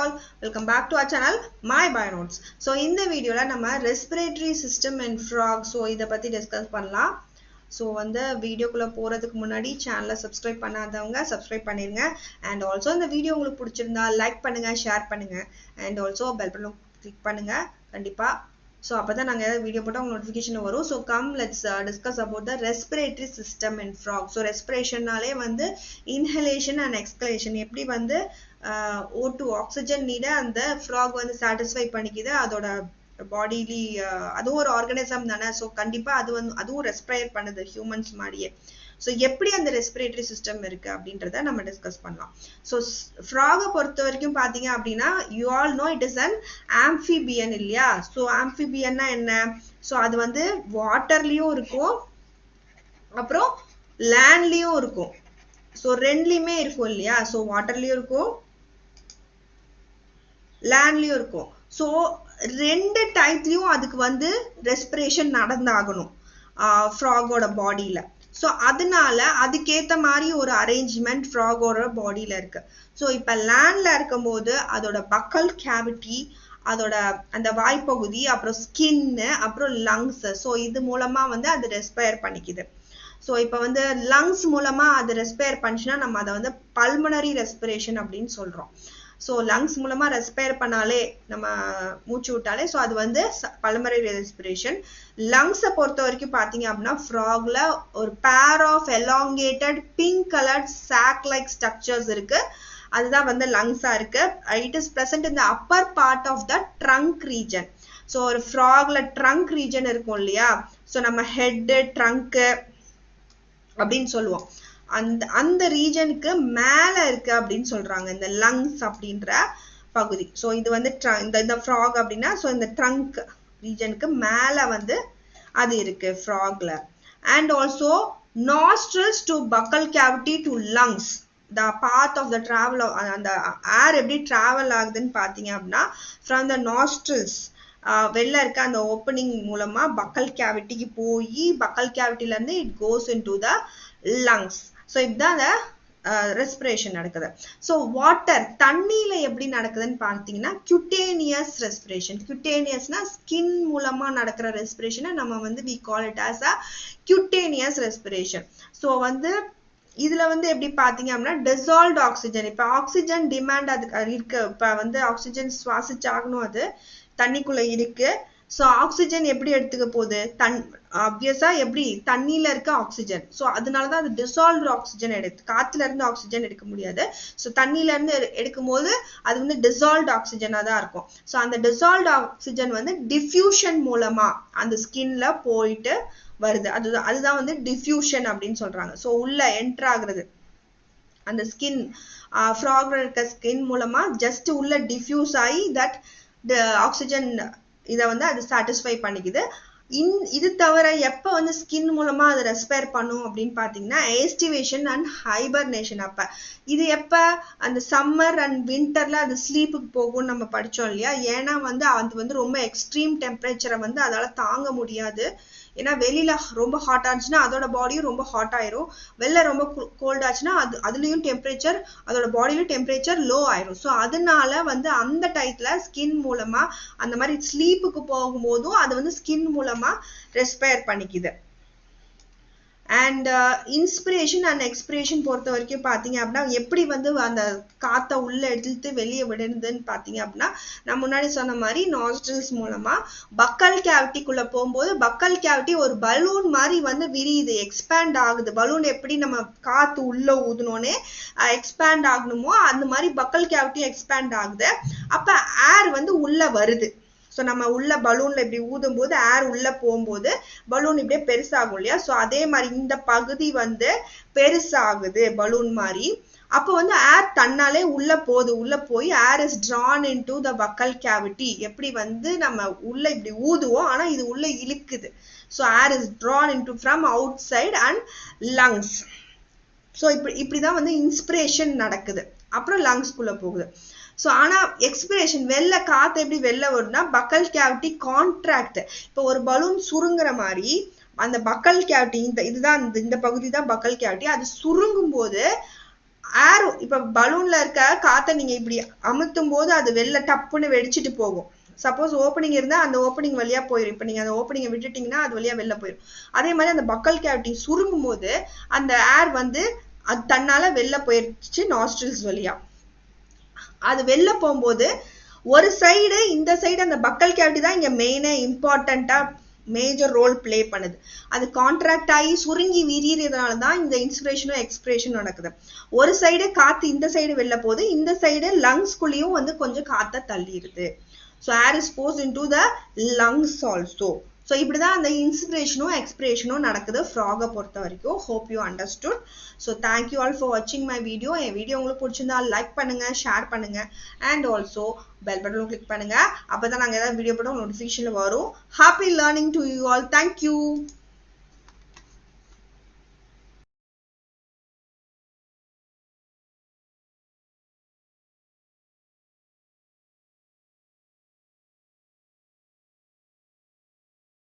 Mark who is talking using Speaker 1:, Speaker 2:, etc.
Speaker 1: all, welcome back to our channel My Bionotes. So in the video la nama respiratory system and frog so இத பத்தி discuss பண்ணலாம். So வந்து வீடியோக்குள்ள போறதுக்கு முன்னாடி சேனலை சப்ஸ்கிரைப் பண்ணாதவங்க சப்ஸ்கிரைப் பண்ணிருங்க. And also இந்த வீடியோ உங்களுக்கு பிடிச்சிருந்தா லைக் பண்ணுங்க, ஷேர் பண்ணுங்க. And also bell button click பண்ணுங்க கண்டிப்பா. So அப்பதான் நாங்க ஏதாவது வீடியோ போட்டா உங்களுக்கு நோட்டிஃபிகேஷன் வரும். So come let's discuss about the respiratory system in frog. So respiration நாலே வந்து inhalation and exhalation எப்படி வந்து O2 oxygen need அந்த frog வந்து satisfy பண்ணிக்குது அதோட பாடிலி அதுவும் ஒரு ஆர்கானிசம் தானே. ஸோ கண்டிப்பா அது வந்து அதுவும் ரெஸ்பிரேட் பண்ணுது ஹியூமன்ஸ் மாதிரியே. ஸோ எப்படி அந்த ரெஸ்பிரேட்டரி சிஸ்டம் இருக்கு அப்படின்றத நம்ம டிஸ்கஸ் பண்ணலாம். ஸோ ஃப்ராகை பொறுத்த வரைக்கும் பாத்தீங்க அப்படின்னா you all know it is an amphibian இல்லையா. ஸோ ஆம்ஃபிபியன்னா என்ன? ஸோ அது வந்து வாட்டர்லயும் இருக்கும் அப்புறம் லேண்ட்லயும் இருக்கும். ஸோ ரெண்டுலயுமே இருக்கும் இல்லையா. ஸோ வாட்டர்லயும் இருக்கும் லேண்ட்லயும் இருக்கும். ஸோ ரெண்டு டைப்லயும் அதுக்கு வந்து ரெஸ்பிரேஷன் நடந்தாகணும் ஃப்ராகோட பாடியில. ஸோ அதனால அதுக்கேத்த மாதிரி ஒரு அரேஞ்ச்மெண்ட் ஃப்ராகோட பாடியில இருக்கு. ஸோ இப்ப லேண்ட்ல இருக்கும் போது அதோட பக்கல் கேவிட்டி, அதோட அந்த வாய்ப்பகுதி, அப்புறம் ஸ்கின்னு, அப்புறம் லங்ஸ், ஸோ இது மூலமா வந்து அது ரெஸ்பயர் பண்ணிக்குது. ஸோ இப்போ வந்து லங்ஸ் மூலமா அது ரெஸ்பயர் பண்ணிச்சுன்னா நம்ம அதை வந்து பல்மனரி ரெஸ்பிரேஷன் அப்படின்னு சொல்றோம். ஸோ லங்ஸ் மூலமா ரெஸ்பயர் பண்ணாலே நம்ம மூச்சு விட்டாலே ஸோ அது வந்து பல்மனரி ரெஸ்பிரேஷன். லங்ஸை பொறுத்த வரைக்கும் பார்த்தீங்க அப்படின்னா ஃப்ராக்ல ஒரு pair of elongated pink coloured sac like structures இருக்கு. அதுதான் வந்து லங்ஸா இருக்கு. It is present in the upper part of the trunk region. So ஒரு ஃப்ராக்ல ட்ரங்க் ரீஜன் இருக்கும் இல்லையா. ஸோ நம்ம ஹெட் ட்ரங்க் அப்படின்னு சொல்லுவோம். அந்த ரீஜனுக்கு மேல இருக்கு அப்படின்னு சொல்றாங்க இந்த லங்ஸ் அப்படின்ற பகுதி. ஸோ இது வந்து இந்த ஃப்ராக் அப்படின்னா ஸோ இந்த ட்ரங்க் ரீஜனுக்கு மேல வந்து அது இருக்கு ஃப்ராக்ல. And also nostrils to buccal cavity to lungs, the path of the travel, அந்த ஏர் எப்படி டிராவல் ஆகுதுன்னு பாத்தீங்க அப்படின்னா ஃப்ரம் த நாஸ்ட்ரல்ஸ் வெளில இருக்க அந்த ஓப்பனிங் மூலமா பக்கல் கேவிட்டிக்கு போய் பக்கல் கேவிட்டில இருந்து it goes in to the lungs. So இதுதான் அந்த ரெஸ்பிரேஷன் நடக்குது. ஸோ வாட்டர் தண்ணியில எப்படி நடக்குதுன்னு பார்த்தீங்கன்னா கியூட்டேனியஸ் ரெஸ்பிரேஷன். கியூட்டேனியஸ்னா ஸ்கின் மூலமா நடக்கிற ரெஸ்பிரேஷனை நம்ம வந்து we call it as a cutaneous respiration. So வந்து இதுல வந்து எப்படி பாத்தீங்க அப்படின்னா டிசால்வ்ட் ஆக்சிஜன், இப்ப ஆக்சிஜன் டிமாண்ட் அதுக்கு இருக்கு. இப்ப வந்து ஆக்சிஜன் சுவாசிச்சாகணும், அது தண்ணிக்குள்ள இருக்கு. ஸோ ஆக்சிஜன் எப்படி எடுத்துக்க போகுது? ஆப்வியஸா எப்படி தண்ணியில இருக்க ஆக்சிஜன். ஸோ அதனாலதான் அது டிசால்வ்டு ஆக்சிஜன் காத்துல இருந்து ஆக்சிஜன் எடுக்க முடியாது. ஸோ தண்ணியில இருந்து எடுக்கும் போது அது வந்து டிசால்வ்டு ஆக்சிஜனா தான் இருக்கும். ஸோ அந்த டிசால்வ்டு ஆக்சிஜன் வந்து டிஃப்யூஷன் மூலமா அந்த ஸ்கின்ல போயிட்டு வருது. அதுதான் வந்து டிஃப்யூஷன் அப்படின்னு சொல்றாங்க. ஸோ உள்ள என்டர் ஆகுறது அந்த ஸ்கின் ஃப்ராக்ல இருக்க ஸ்கின் மூலமா ஜஸ்ட் உள்ள டிஃப்யூஸ் ஆகி தட் ஆக்சிஜன் இதை வந்து அது சாட்டிஸ்ஃபை பண்ணிக்குது. இது தவிர எப்ப வந்து ஸ்கின் மூலமா அது ரெஸ்பயர் பண்ணும் அப்படின்னு பாத்தீங்கன்னா எஸ்டிவேஷன் அண்ட் ஹைபர்னேஷன். அப்ப இது எப்ப அந்த சம்மர் அண்ட் வின்டர்ல அது ஸ்லீப்புக்கு போகும்னு நம்ம படிச்சோம் இல்லையா. ஏன்னா வந்து அது வந்து ரொம்ப எக்ஸ்ட்ரீம் டெம்பரேச்சரை வந்து அதால தாங்க முடியாது. ஏன்னா வெளியில ரொம்ப ஹாட் ஆச்சுன்னா அதோட பாடியும் ரொம்ப ஹாட் ஆயிரும், வெளில ரொம்ப கோல்ட் ஆச்சுன்னா அதுலயும் டெம்பரேச்சர் அதோட பாடியிலும் டெம்பரேச்சர் லோ ஆயிரும். ஸோ அதனால வந்து அந்த டைத்துல ஸ்கின் மூலமா அந்த மாதிரி ஸ்லீப்புக்கு போகும்போதும் அது வந்து ஸ்கின் மூலமா ரெஸ்பயர் பண்ணிக்குது. அண்ட் இன்ஸ்பிரேஷன் அண்ட் எக்ஸ்பிரேஷன் பொறுத்த வரைக்கும் பாத்தீங்க அப்படின்னா எப்படி வந்து அந்த காத்த உள்ள எடுத்து வெளியே விடுதுன்னு பாத்தீங்க அப்படின்னா நான் முன்னாடி சொன்ன மாதிரி நாஸ்ட்ரல்ஸ் மூலமா பக்கல் கேவிட்டிக்குள்ள போகும்போது பக்கல் கேவிட்டி ஒரு பலூன் மாதிரி வந்து விரியுது, எக்ஸ்பேண்ட் ஆகுது. பலூன் எப்படி நம்ம காத்து உள்ள ஊதுனோனே எக்ஸ்பேண்ட் ஆகணுமோ அந்த மாதிரி பக்கல் கேவிட்டி எக்ஸ்பேண்ட் ஆகுது. அப்ப ஏர் வந்து உள்ள வருது. ஸோ நம்ம உள்ள பலூன்ல இப்படி ஊதும் போது ஏர் உள்ள போகும்போது பலூன் இப்படியே பெருசாகும் இல்லையா. ஸோ அதே மாதிரி இந்த பகுதி வந்து பெருசாகுது பலூன் மாதிரி. அப்போ வந்து ஏர் தன்னாலே உள்ள போய் air is drawn into the buccal cavity. எப்படி வந்து நம்ம உள்ள இப்படி ஊதுவோம் ஆனா இது உள்ள இழுக்குது. So air is drawn into from outside and lungs. So இப்படிதான் வந்து இன்ஸ்பிரேஷன் நடக்குது, அப்புறம் லங்ஸ்குள்ள போகுது. ஸோ ஆனா எக்ஸ்பிரேஷன் வெளில காத்து எப்படி வெளில வரும்னா பக்கல் கேவிட்டி கான்ட்ராக்ட். இப்போ ஒரு பலூன் சுருங்குற மாதிரி அந்த பக்கல் கேவிட்டி இதுதான் இந்த பகுதி தான் பக்கல் கேவிட்டி. அது சுருங்கும் போது ஏர் இப்ப பலூன்ல இருக்க காத்தை நீங்க இப்படி அமுத்தும் போது அது வெளில டப்புன்னு வெடிச்சிட்டு போகும். சப்போஸ் ஓப்பனிங் இருந்தா அந்த ஓப்பனிங் வழியா போயிடும். இப்ப நீங்க அந்த ஓப்பனிங்கை விட்டுட்டீங்கன்னா அது வழியா வெளில போயிடும். அதே மாதிரி அந்த பக்கல் கேவிட்டி சுருங்கும் போது அந்த ஏர் வந்து அது தன்னால வெளில போயிடுச்சு நாஸ்ட்ரில்ஸ் வழியா. அது வெளில போகும்போது ஒரு சைடு இந்த சைடு அந்த பக்கல் கேவிட்டி தான் இங்க மெயினா இம்பார்ட்டண்டா மேஜர் ரோல் பிளே பண்ணுது. அது கான்ட்ராக்ட் ஆகி சுருங்கி விரியறதுனால தான் இந்த இன்ஸ்பிரேஷனும் எக்ஸ்பிரேஷன் நடக்குது. ஒரு சைடு காத்து இந்த சைடு வெளில போகுது, இந்த சைடு லங்ஸ்குள்ளேயும் வந்து கொஞ்சம் காத்த தள்ளிடுது. So air is forced into the lungs also. So இப்படிதான் அந்த இன்ஸ்பிரேஷனும் எக்ஸ்பிரேஷனும் நடக்குது ஃப்ராகை பொறுத்த வரைக்கும். Hope you understood. So thank you all for watching my video. N video உங்களுக்கு பிடிச்சிருந்தா லைக் பண்ணுங்க, ஷேர் பண்ணுங்க, and also பெல் பட்டனும் கிளிக் பண்ணுங்க. அப்பதான் நாங்க ஏதாவது வீடியோ போட்டோம் நோட்டிஃபிகேஷன்ல வரும். Happy learning to you all. Thank you.